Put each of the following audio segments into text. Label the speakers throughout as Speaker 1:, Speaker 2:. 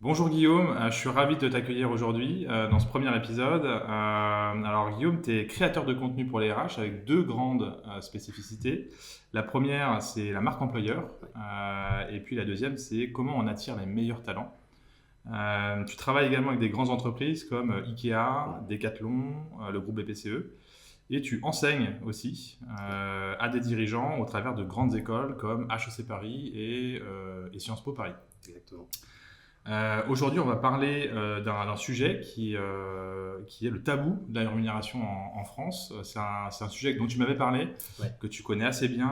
Speaker 1: Bonjour Guillaume, je suis ravi de t'accueillir aujourd'hui dans ce premier épisode. Alors Guillaume, tu es créateur de contenu pour les RH avec deux grandes spécificités. La première, c'est la marque employeur, et puis la deuxième, c'est comment on attire les meilleurs talents. Tu travailles également avec des grandes entreprises comme Ikea, Decathlon, le groupe BPCE, et tu enseignes aussi à des dirigeants au travers de grandes écoles comme HEC Paris et Sciences Po Paris.
Speaker 2: Exactement.
Speaker 1: Aujourd'hui, on va parler d'un sujet qui est le tabou de la rémunération en France. C'est un sujet dont tu m'avais parlé,
Speaker 2: Ouais.
Speaker 1: que tu connais assez bien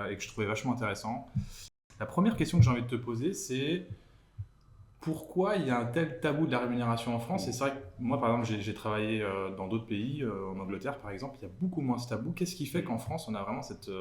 Speaker 1: et que je trouvais vachement intéressant. La première question que j'ai envie de te poser, c'est pourquoi il y a un tel tabou de la rémunération en France? Et c'est vrai que moi, par exemple, j'ai travaillé dans d'autres pays, en Angleterre par exemple, il y a beaucoup moins ce tabou. Qu'est-ce qui fait qu'en France, on a vraiment cette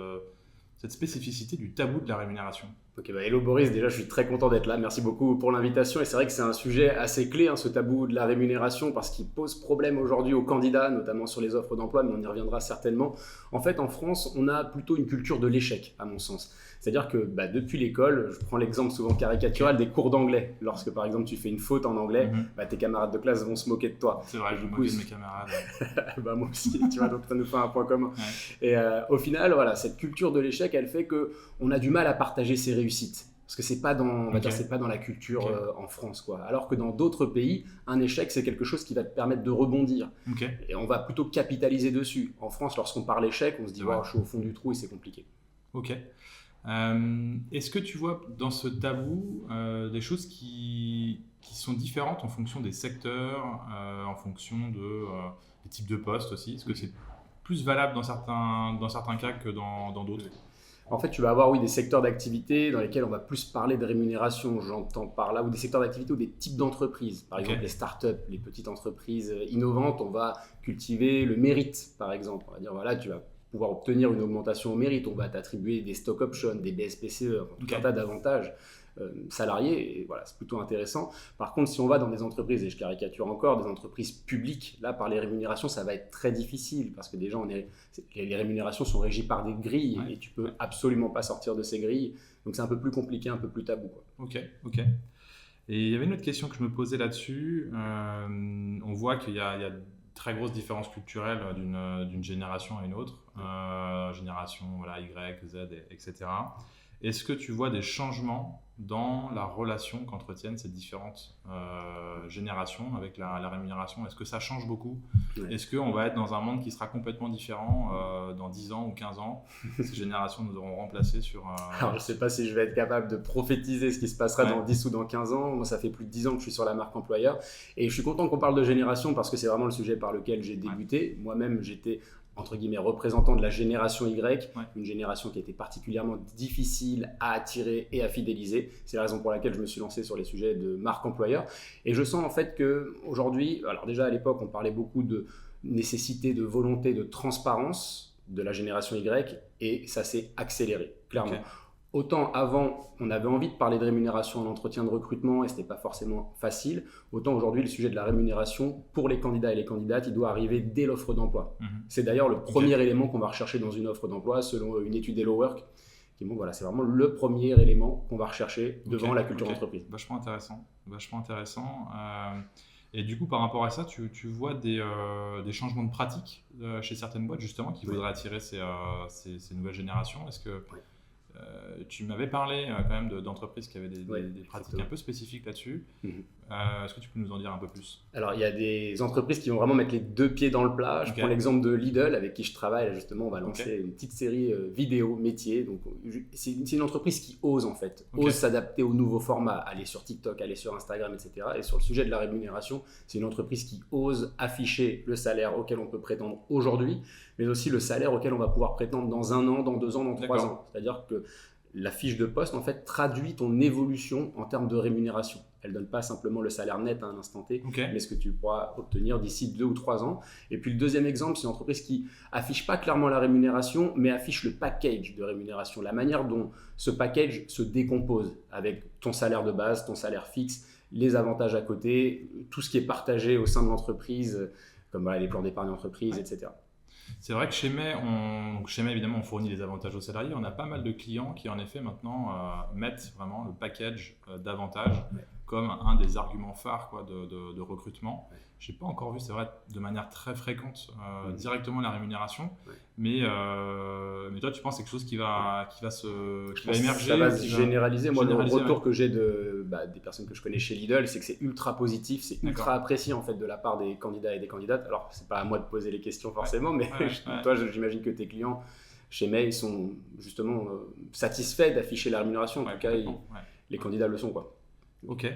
Speaker 1: spécificité du tabou de la rémunération?
Speaker 2: Ok, hello Boris, déjà je suis très content d'être là, merci beaucoup pour l'invitation et c'est vrai que c'est un sujet assez clé, ce tabou de la rémunération parce qu'il pose problème aujourd'hui aux candidats, notamment sur les offres d'emploi, mais on y reviendra certainement. En fait en France on a plutôt une culture de l'échec à mon sens, c'est-à-dire que depuis l'école, je prends l'exemple souvent caricatural des cours d'anglais, lorsque par exemple tu fais une faute en anglais, tes camarades de classe vont se moquer de toi.
Speaker 1: C'est vrai, je
Speaker 2: Du
Speaker 1: me
Speaker 2: coup,
Speaker 1: moquais de mes camarades.
Speaker 2: moi aussi, tu vois, donc ça nous fait un point commun.
Speaker 1: Ouais.
Speaker 2: Et au final, voilà, cette culture de l'échec, elle fait que on a du mal à partager ses réussites. Parce que c'est pas dans, on va
Speaker 1: Ok.
Speaker 2: dire, c'est pas dans la culture
Speaker 1: Ok.
Speaker 2: en France, quoi. Alors que dans d'autres pays, un échec, c'est quelque chose qui va te permettre de rebondir.
Speaker 1: Ok.
Speaker 2: Et on va plutôt capitaliser dessus. En France, lorsqu'on parle échec, on se dit,
Speaker 1: Ouais.
Speaker 2: wow, je suis au fond du trou et c'est compliqué.
Speaker 1: Ok. Est-ce que tu vois dans ce tabou des choses qui sont différentes en fonction des secteurs, en fonction des types de postes aussi? Est-ce que c'est plus valable dans certains cas que dans d'autres?
Speaker 2: En fait, tu vas avoir, oui, des secteurs d'activité dans lesquels on va plus parler de rémunération, j'entends par là, ou des secteurs d'activité ou des types d'entreprises. Par exemple, les startups, les petites entreprises innovantes, on va cultiver le mérite, par exemple. On va dire, voilà, tu vas pouvoir obtenir une augmentation au mérite, on va t'attribuer des stock options, des BSPCE, enfin, tout
Speaker 1: Ok.
Speaker 2: un tas d'avantages salariés, et voilà, c'est plutôt intéressant. Par contre, si on va dans des entreprises, et je caricature encore, des entreprises publiques, là, par les rémunérations, ça va être très difficile, parce que déjà, les rémunérations sont régies par des grilles,
Speaker 1: Ouais.
Speaker 2: et tu peux absolument pas sortir de ces grilles. Donc c'est un peu plus compliqué, un peu plus tabou, quoi.
Speaker 1: Ok. Ok. Et il y avait une autre question que je me posais là-dessus. On voit qu'il y a de très grosses différences culturelles d'une génération à une autre. Génération voilà, Y, Z, etc. Est-ce que tu vois des changements dans la relation qu'entretiennent ces différentes générations avec la rémunération? Est-ce que ça change beaucoup?
Speaker 2: Ouais.
Speaker 1: Est-ce qu'on va être dans un monde qui sera complètement différent dans 10 ans ou 15 ans? Ces générations nous auront remplacés sur...
Speaker 2: Alors, je sais pas si je vais être capable de prophétiser ce qui se passera
Speaker 1: Ouais.
Speaker 2: dans 10 ou dans 15 ans. Moi, ça fait plus de 10 ans que je suis sur la marque employeur. Et je suis content qu'on parle de génération parce que c'est vraiment le sujet par lequel j'ai débuté. Moi-même, j'étais, entre guillemets, représentant de la génération Y,
Speaker 1: Ouais.
Speaker 2: une génération qui était particulièrement difficile à attirer et à fidéliser. C'est la raison pour laquelle je me suis lancé sur les sujets de marque employeur. Et je sens en fait qu'aujourd'hui, alors déjà à l'époque, on parlait beaucoup de nécessité, de volonté, de transparence de la génération Y, et ça s'est accéléré, clairement.
Speaker 1: Ok.
Speaker 2: Autant avant, on avait envie de parler de rémunération en entretien de recrutement et ce n'était pas forcément facile, autant aujourd'hui, le sujet de la rémunération pour les candidats et les candidates, il doit arriver dès l'offre d'emploi.
Speaker 1: Mhm.
Speaker 2: C'est d'ailleurs le premier élément qu'on va rechercher dans une offre d'emploi, selon une étude Hello Work, qui montre, voilà, c'est vraiment le premier élément qu'on va rechercher devant la culture
Speaker 1: Ok.
Speaker 2: d'entreprise.
Speaker 1: Vachement intéressant. Vachement intéressant. Et du coup, par rapport à ça, tu vois des changements de pratique chez certaines boîtes, justement, qui
Speaker 2: Oui.
Speaker 1: voudraient attirer ces nouvelles générations. Est-ce que
Speaker 2: Oui.
Speaker 1: tu m'avais parlé quand même d'entreprises qui avaient des
Speaker 2: Oui,
Speaker 1: pratiques
Speaker 2: exactement.
Speaker 1: un peu spécifiques là-dessus.
Speaker 2: Mhm.
Speaker 1: Est-ce que tu peux nous en dire un peu plus?
Speaker 2: Alors, il y a des entreprises qui vont vraiment mettre les deux pieds dans le plat. Je
Speaker 1: Ok.
Speaker 2: prends l'exemple de Lidl, avec qui je travaille. Là, justement, on va lancer
Speaker 1: Ok.
Speaker 2: une petite série vidéo métier. Donc, c'est une entreprise qui ose, en fait,
Speaker 1: Ok.
Speaker 2: ose s'adapter aux nouveaux formats, aller sur TikTok, aller sur Instagram, etc. Et sur le sujet de la rémunération, c'est une entreprise qui ose afficher le salaire auquel on peut prétendre aujourd'hui, mais aussi le salaire auquel on va pouvoir prétendre dans 1 an, dans 2 ans, dans 3
Speaker 1: D'accord.
Speaker 2: ans. C'est-à-dire que la fiche de poste, en fait, traduit ton évolution en termes de rémunération. Elle ne donne pas simplement le salaire net à un instant T,
Speaker 1: Ok.
Speaker 2: mais ce que tu pourras obtenir d'ici 2 ou 3 ans. Et puis le deuxième exemple, c'est une entreprise qui affiche pas clairement la rémunération, mais affiche le package de rémunération, la manière dont ce package se décompose avec ton salaire de base, ton salaire fixe, les avantages à côté, tout ce qui est partagé au sein de l'entreprise, comme voilà, les plans d'épargne entreprise, etc.
Speaker 1: C'est vrai que chez May, évidemment, on fournit les avantages aux salariés. On a pas mal de clients qui, en effet, maintenant, mettent vraiment le package d'avantages comme un des arguments phares quoi, de recrutement. Je n'ai pas encore vu, c'est vrai, de manière très fréquente, directement la rémunération. Mais toi, tu penses que c'est quelque chose qui va émerger?
Speaker 2: Ça va se généraliser. Moi, le retour que j'ai des personnes que je connais chez Lidl, c'est que c'est ultra positif, c'est ultra apprécié en fait, de la part des candidats et des candidates. Alors, c'est pas à moi de poser les questions forcément, mais toi, j'imagine que tes clients chez May sont justement satisfaits d'afficher la rémunération. En tout cas, les candidats le sont, quoi.
Speaker 1: Ok.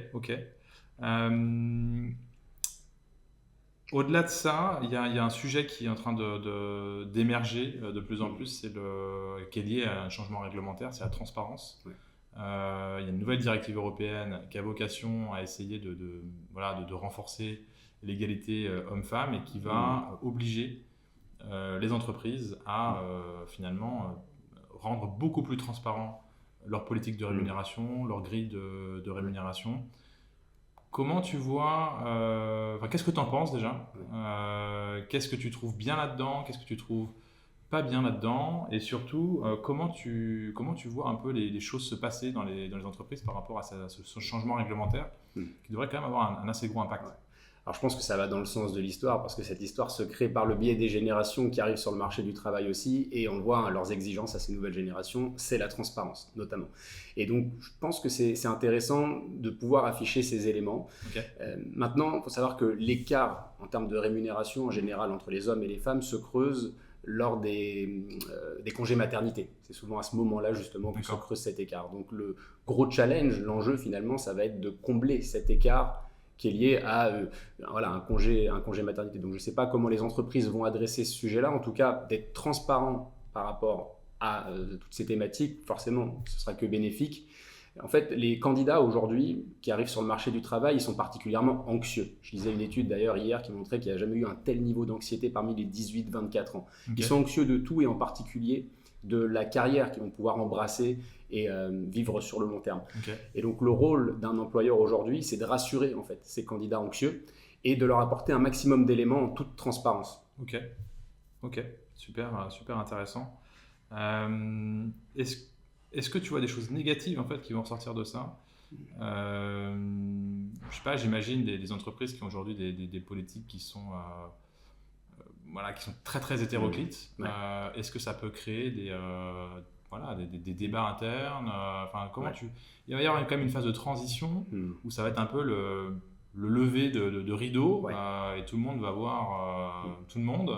Speaker 1: Au-delà de ça, il y a un sujet qui est en train d'émerger de plus en plus, qui est lié à un changement réglementaire, c'est la transparence. Il y a une nouvelle directive européenne qui a vocation à essayer de renforcer l'égalité homme-femme et qui va obliger les entreprises à finalement rendre beaucoup plus transparent leur politique de rémunération, leur grille de rémunération. Comment tu vois, qu'est-ce que tu en penses déjà? Qu'est-ce que tu trouves bien là-dedans? Qu'est-ce que tu trouves pas bien là-dedans? Et surtout, comment tu vois un peu les choses se passer dans les entreprises par rapport à ce changement réglementaire qui devrait quand même avoir un assez gros impact?
Speaker 2: Alors je pense que ça va dans le sens de l'histoire, parce que cette histoire se crée par le biais des générations qui arrivent sur le marché du travail aussi, et on le voit, leurs exigences à ces nouvelles générations, c'est la transparence notamment. Et donc je pense que c'est intéressant de pouvoir afficher ces éléments. Maintenant, il faut savoir que l'écart en termes de rémunération en général entre les hommes et les femmes se creuse lors des congés maternité. C'est souvent à ce moment-là justement que se creuse cet écart. Donc le gros challenge, l'enjeu finalement, ça va être de combler cet écart qui est lié à un congé maternité. Donc je ne sais pas comment les entreprises vont adresser ce sujet-là. En tout cas, d'être transparent par rapport à toutes ces thématiques, forcément, ce ne sera que bénéfique. En fait, les candidats aujourd'hui qui arrivent sur le marché du travail, ils sont particulièrement anxieux. Je lisais une étude d'ailleurs hier qui montrait qu'il n'y a jamais eu un tel niveau d'anxiété parmi les 18-24 ans. Ils sont anxieux de tout et en particulier de la carrière qu'ils vont pouvoir embrasser et vivre sur le long terme. Et donc le rôle d'un employeur aujourd'hui, c'est de rassurer en fait ces candidats anxieux et de leur apporter un maximum d'éléments en toute transparence.
Speaker 1: Ok, super intéressant. Est-ce que tu vois des choses négatives en fait qui vont ressortir de ça? Je sais pas, j'imagine des entreprises qui ont aujourd'hui des politiques qui sont très très hétéroclites. Est-ce que ça peut créer des débats internes? Il va y avoir quand même une phase de transition où ça va être un peu le lever de rideau et tout le monde va voir tout le monde.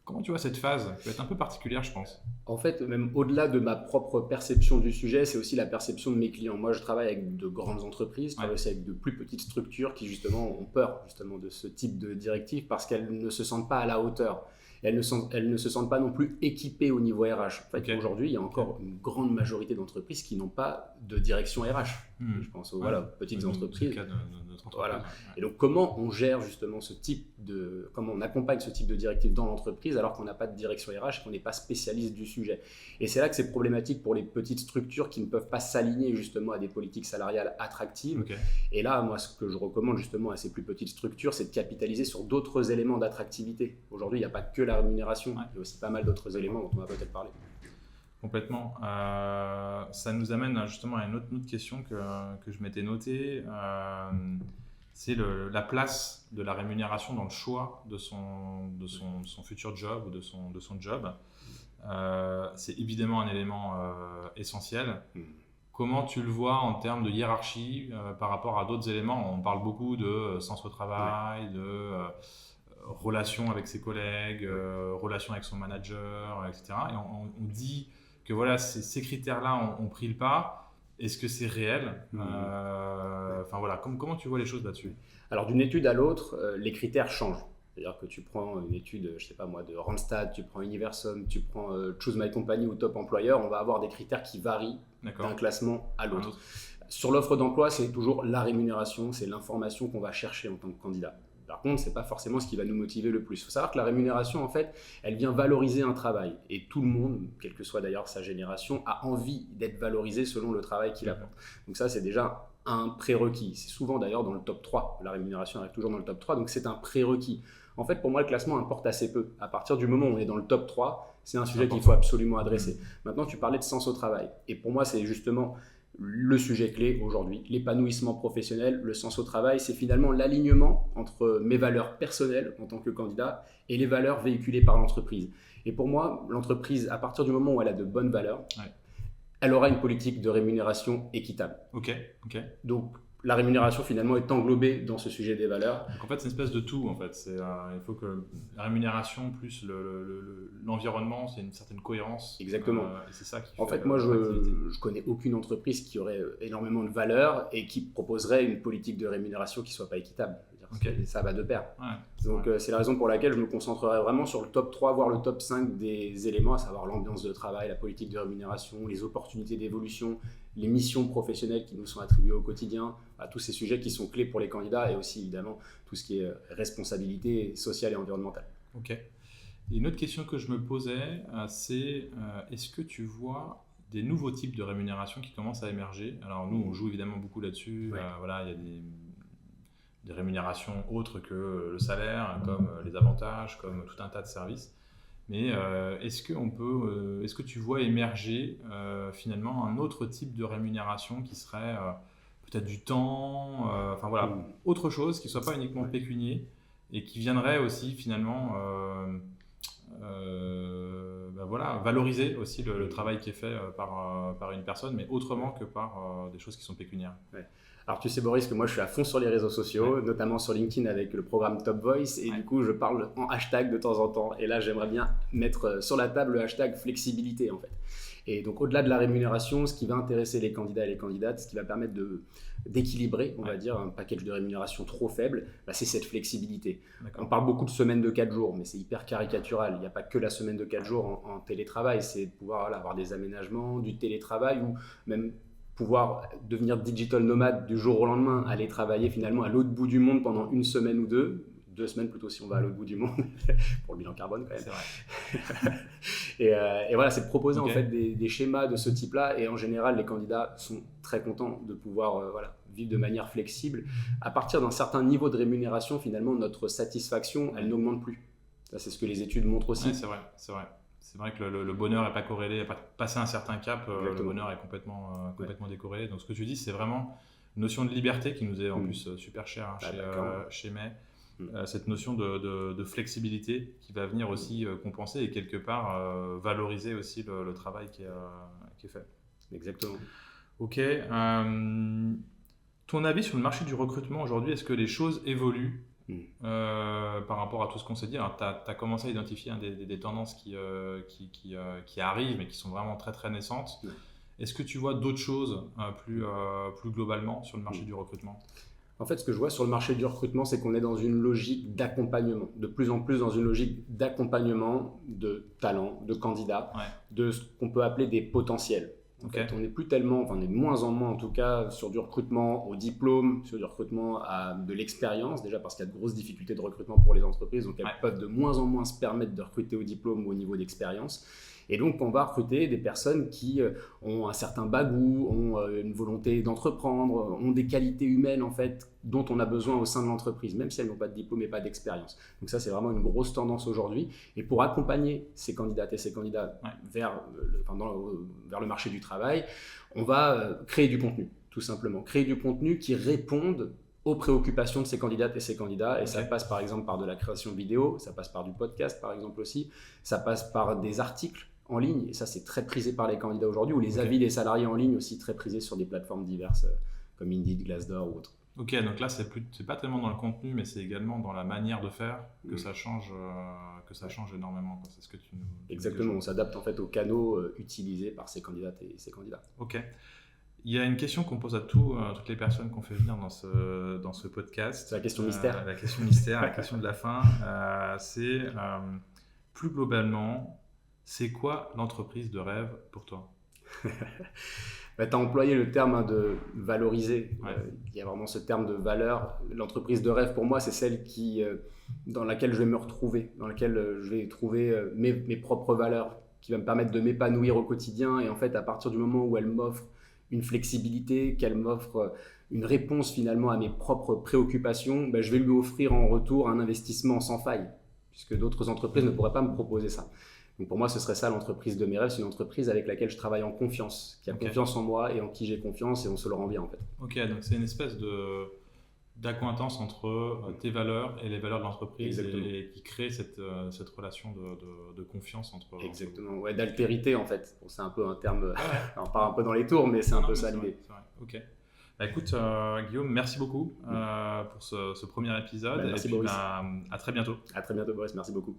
Speaker 1: Comment tu vois cette phase qui va être un peu particulière, je pense?
Speaker 2: En fait, même au-delà de ma propre perception du sujet, c'est aussi la perception de mes clients. Moi, je travaille avec de grandes entreprises, je travaille aussi avec de plus petites structures qui justement ont peur justement de ce type de directive parce qu'elles ne se sentent pas à la hauteur. Elles ne se sentent pas non plus équipées au niveau RH. En fait, aujourd'hui, il y a encore une grande majorité d'entreprises qui n'ont pas de direction RH. Je pense aux petites entreprises. Et donc, comment on gère justement comment on accompagne ce type de directive dans l'entreprise alors qu'on n'a pas de direction RH et qu'on n'est pas spécialiste du sujet. Et c'est là que c'est problématique pour les petites structures qui ne peuvent pas s'aligner justement à des politiques salariales attractives. Et là, moi, ce que je recommande justement à ces plus petites structures, c'est de capitaliser sur d'autres éléments d'attractivité. Aujourd'hui, il n'y a pas que la rémunération, il y a aussi pas mal d'autres éléments dont on va peut-être parler.
Speaker 1: Complètement. Ça nous amène justement à une autre question que je m'étais notée. C'est la place de la rémunération dans le choix de son futur job ou de son job. C'est évidemment un élément essentiel. Comment tu le vois en termes de hiérarchie par rapport à d'autres éléments? On parle beaucoup de sens au travail, de relation avec ses collègues, relation avec son manager, etc. Et on dit que voilà, ces critères-là ont pris le pas. Est-ce que c'est réel? Comment tu vois les choses là-dessus?
Speaker 2: Alors d'une étude à l'autre, les critères changent. C'est-à-dire que tu prends une étude, je sais pas moi, de Randstad, tu prends Universum, tu prends Choose My Company ou Top Employer, on va avoir des critères qui varient d'un classement à l'autre. Sur l'offre d'emploi, c'est toujours la rémunération, c'est l'information qu'on va chercher en tant que candidat. Par contre, ce n'est pas forcément ce qui va nous motiver le plus. Il faut savoir que la rémunération, en fait, elle vient valoriser un travail. Et tout le monde, quelle que soit d'ailleurs sa génération, a envie d'être valorisé selon le travail qu'il apporte. Donc ça, c'est déjà un prérequis. C'est souvent d'ailleurs dans le top 3. La rémunération arrive toujours dans le top 3, donc c'est un prérequis. En fait, pour moi, le classement importe assez peu. À partir du moment où on est dans le top 3, c'est un sujet qu'il faut absolument adresser. Maintenant, tu parlais de sens au travail. Et pour moi, c'est justement Le sujet clé aujourd'hui, l'épanouissement professionnel, le sens au travail, c'est finalement l'alignement entre mes valeurs personnelles en tant que candidat et les valeurs véhiculées par l'entreprise. Et pour moi, l'entreprise, à partir du moment où elle a de bonnes valeurs, elle aura une politique de rémunération équitable.
Speaker 1: Ok.
Speaker 2: Donc, la rémunération finalement est englobée dans ce sujet des valeurs.
Speaker 1: Donc en fait, c'est une espèce de tout. En fait, il faut que la rémunération plus l'environnement, c'est une certaine cohérence.
Speaker 2: Exactement.
Speaker 1: Et c'est ça qui
Speaker 2: en fait, moi, je connais aucune entreprise qui aurait énormément de valeurs et qui proposerait une politique de rémunération qui soit pas équitable. Ça va de pair. Donc c'est la raison pour laquelle je me concentrerai vraiment sur le top 3, voire le top 5 des éléments, à savoir l'ambiance de travail, la politique de rémunération, les opportunités d'évolution, les missions professionnelles qui nous sont attribuées au quotidien, tous ces sujets qui sont clés pour les candidats, et aussi évidemment tout ce qui est responsabilité sociale et environnementale.
Speaker 1: Ok. Et une autre question que je me posais, c'est est-ce que tu vois des nouveaux types de rémunération qui commencent à émerger? Alors nous, on joue évidemment beaucoup là-dessus. Il y a des rémunérations autres que le salaire, comme les avantages, comme tout un tas de services. Mais est-ce que tu vois émerger finalement un autre type de rémunération qui serait peut-être du temps, autre chose qui ne soit pas uniquement pécunier et qui viendrait aussi finalement valoriser aussi le travail qui est fait par une personne, mais autrement que par des choses qui sont pécuniaires.
Speaker 2: Alors tu sais Boris que moi je suis à fond sur les réseaux sociaux, notamment sur LinkedIn avec le programme Top Voice, et du coup je parle en hashtag de temps en temps, et là j'aimerais bien mettre sur la table le hashtag flexibilité en fait. Et donc au-delà de la rémunération, ce qui va intéresser les candidats et les candidates, ce qui va permettre d'équilibrer, on va dire, un package de rémunération trop faible, c'est cette flexibilité. On parle beaucoup de semaine de 4 jours, mais c'est hyper caricatural. Il n'y a pas que la semaine de 4 jours en télétravail, c'est de pouvoir avoir des aménagements, du télétravail, ou même pouvoir devenir digital nomade du jour au lendemain, aller travailler finalement à l'autre bout du monde pendant une semaine ou 2 semaines plutôt si on va à l'autre bout du monde, pour le bilan carbone quand même.
Speaker 1: C'est vrai.
Speaker 2: et voilà, c'est de proposer en fait des schémas de ce type-là, et en général les candidats sont très contents de pouvoir vivre de manière flexible. À partir d'un certain niveau de rémunération, finalement notre satisfaction, elle n'augmente plus. Ça, c'est ce que les études montrent aussi.
Speaker 1: C'est vrai. C'est vrai que le bonheur n'est pas corrélé, passer un certain cap, le bonheur est complètement décorrélé. Donc ce que tu dis, c'est vraiment une notion de liberté qui nous est en plus super chère chez May. Cette notion de flexibilité qui va venir aussi compenser et quelque part valoriser aussi le travail qui est fait.
Speaker 2: Exactement.
Speaker 1: Ok. Ton avis sur le marché du recrutement aujourd'hui, est-ce que les choses évoluent par rapport à tout ce qu'on s'est dit? Alors, tu as commencé à identifier des tendances qui arrivent, mais qui sont vraiment très très naissantes. Est-ce que tu vois d'autres choses plus globalement sur le marché du recrutement?
Speaker 2: En fait, ce que je vois sur le marché du recrutement, c'est qu'on est dans une logique d'accompagnement, de plus en plus dans une logique d'accompagnement de talents, de candidats, de ce qu'on peut appeler des potentiels. En fait, on n'est plus tellement, on est de moins en moins en tout cas sur du recrutement au diplôme, sur du recrutement à de l'expérience, déjà parce qu'il y a de grosses difficultés de recrutement pour les entreprises, donc elles peuvent de moins en moins se permettre de recruter au diplôme ou au niveau d'expérience. Et donc, on va recruter des personnes qui ont un certain bagou, ont une volonté d'entreprendre, ont des qualités humaines en fait dont on a besoin au sein de l'entreprise, même si elles n'ont pas de diplôme et pas d'expérience. Donc ça, c'est vraiment une grosse tendance aujourd'hui. Et pour accompagner ces candidates et ces candidats vers le marché du travail, on va créer du contenu, tout simplement. Créer du contenu qui réponde aux préoccupations de ces candidates et ces candidats. Et ça passe par exemple par de la création vidéo, ça passe par du podcast par exemple aussi, ça passe par des articles en ligne, et ça c'est très prisé par les candidats aujourd'hui, ou les avis des salariés en ligne aussi très prisés sur des plateformes diverses comme Indeed, Glassdoor ou autres.
Speaker 1: Ok, donc là c'est pas tellement dans le contenu, mais c'est également dans la manière de faire que ça change énormément. C'est ce que tu nous...
Speaker 2: Exactement, on s'adapte en fait aux canaux utilisés par ces candidates et ces candidats.
Speaker 1: Ok. Il y a une question qu'on pose à toutes les personnes qu'on fait venir dans ce podcast.
Speaker 2: C'est la question mystère.
Speaker 1: La question mystère, la question de la fin. C'est plus globalement, c'est quoi l'entreprise de rêve pour toi?
Speaker 2: Tu as employé le terme de valoriser. Il y a vraiment ce terme de valeur. L'entreprise de rêve pour moi, c'est celle dans laquelle je vais me retrouver, dans laquelle je vais trouver mes propres valeurs, qui va me permettre de m'épanouir au quotidien. Et en fait, à partir du moment où elle m'offre une flexibilité, qu'elle m'offre une réponse finalement à mes propres préoccupations, je vais lui offrir en retour un investissement sans faille, puisque d'autres entreprises ne pourraient pas me proposer ça. Donc pour moi, ce serait ça l'entreprise de mes rêves, c'est une entreprise avec laquelle je travaille en confiance, qui a confiance en moi et en qui j'ai confiance et on se le rend bien en fait.
Speaker 1: Ok, donc c'est une espèce d'accointance entre tes valeurs et les valeurs de l'entreprise et qui crée cette relation de confiance entre...
Speaker 2: Exactement, ouais, d'altérité en fait. Bon, c'est un peu un terme, on part un peu dans les tours, mais c'est un peu ça l'idée.
Speaker 1: Ok. Bah, écoute, Guillaume, merci beaucoup pour ce premier épisode.
Speaker 2: Merci
Speaker 1: et puis,
Speaker 2: Boris.
Speaker 1: à très bientôt.
Speaker 2: À très bientôt Boris, merci beaucoup.